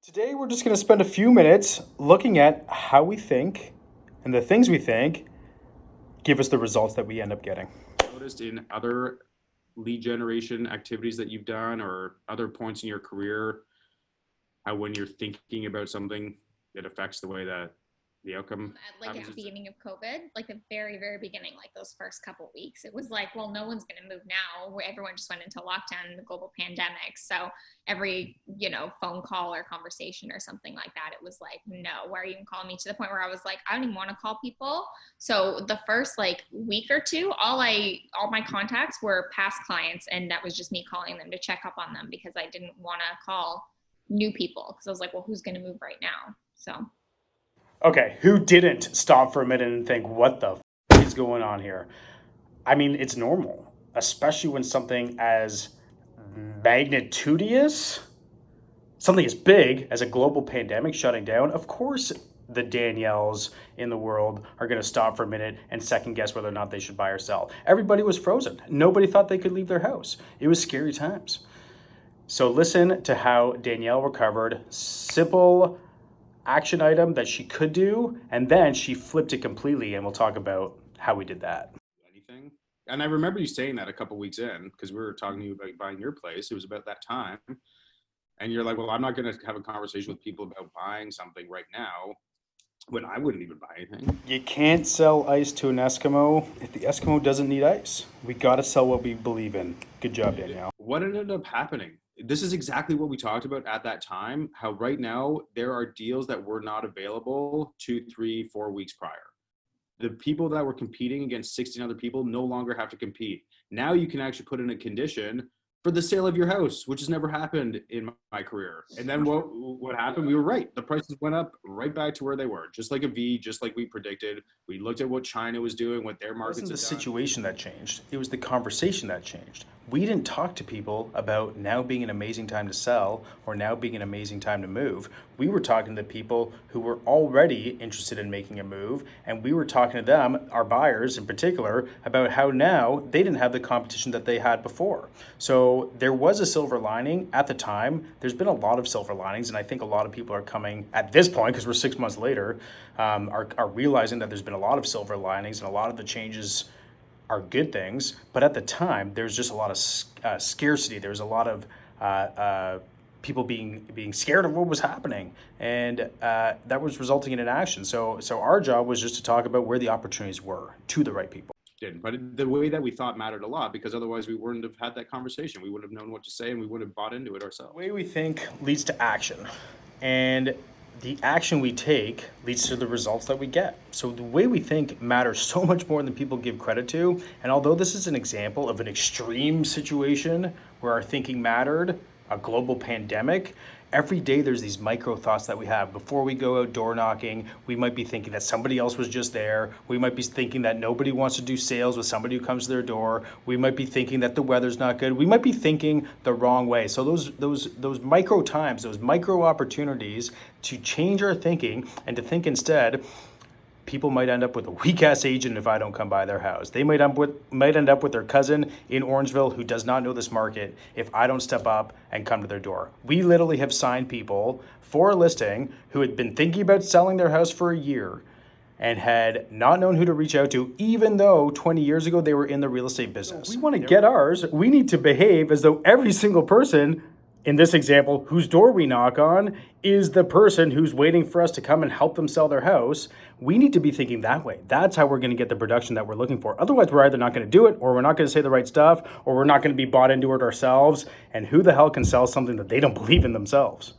Today, we're just going to spend a few minutes looking at how we think and the things we think give us the results that we end up getting. Noticed in other lead generation activities that you've done or other points in your career, how when you're thinking about something, it affects the way that the outcome At the beginning of COVID, like the very, very beginning, like those first couple weeks, it was like, well, no one's going to move now. Where everyone just went into lockdown in the global pandemic. So every, phone call or conversation or something like that, it was like, no, why are you even calling me? To the point where I was like, I don't even want to call people. So the first like week or two, all my contacts were past clients, and that was just me calling them to check up on them because I didn't want to call new people because I was like, well, who's going to move right now? So. Okay, who didn't stop for a minute and think, what the is going on here? I mean, it's normal, especially when something as magnitudinous, something as big as a global pandemic shutting down. Of course, the Danielles in the world are going to stop for a minute and second guess whether or not they should buy or sell. Everybody was frozen. Nobody thought they could leave their house. It was scary times. So listen to how Danielle recovered simple action item that she could do, and then she flipped it completely, and we'll talk about how we did that. Anything. And I remember you saying that a couple weeks in because we were talking to you about buying your place. It was about that time. And you're like, well, I'm not going to have a conversation with people about buying something right now when I wouldn't even buy anything. You can't sell ice to an Eskimo if the Eskimo doesn't need ice. We got to sell what we believe in. Good job, Danielle. What ended up happening? This is exactly what we talked about at that time, how right now there are deals that were not available 2, 3, 4 weeks prior. The people that were competing against 16 other people no longer have to compete. Now you can actually put in a condition for the sale of your house, which has never happened in my career. And then what happened? We were right. The prices went up right back to where they were, just like a V, just like we predicted. We looked at what China was doing, what their markets had done. It wasn't the situation that changed. It was the conversation that changed. We didn't talk to people about now being an amazing time to sell or now being an amazing time to move. We were talking to people who were already interested in making a move, and we were talking to them, our buyers in particular, about how now they didn't have the competition that they had before. So there was a silver lining at the time. There's been a lot of silver linings, and I think a lot of people are coming at this point, because we're 6 months later, are realizing that there's been a lot of silver linings and a lot of the changes are good things. But at the time, there's just a lot of scarcity. There's a lot of people being scared of what was happening, and that was resulting in inaction. So our job was just to talk about where the opportunities were to the right people. But the way that we thought mattered a lot, because otherwise we wouldn't have had that conversation. We wouldn't have known what to say, and we would have bought into it ourselves. The way we think leads to action, and the action we take leads to the results that we get. So the way we think matters so much more than people give credit to. And although this is an example of an extreme situation where our thinking mattered, a global pandemic, every day there's these micro thoughts that we have. Before we go out door knocking, we might be thinking that somebody else was just there. We might be thinking that nobody wants to do sales with somebody who comes to their door. We might be thinking that the weather's not good. We might be thinking the wrong way. So those micro times, those micro opportunities to change our thinking and to think instead, people might end up with a weak-ass agent if I don't come by their house. They might end up with their cousin in Orangeville who does not know this market if I don't step up and come to their door. We literally have signed people for a listing who had been thinking about selling their house for a year and had not known who to reach out to, even though 20 years ago they were in the real estate business. We want to get ours. We need to behave as though every single person in this example, whose door we knock on is the person who's waiting for us to come and help them sell their house. We need to be thinking that way. That's how we're going to get the production that we're looking for. Otherwise, we're either not going to do it, or we're not going to say the right stuff, or we're not going to be bought into it ourselves. And who the hell can sell something that they don't believe in themselves?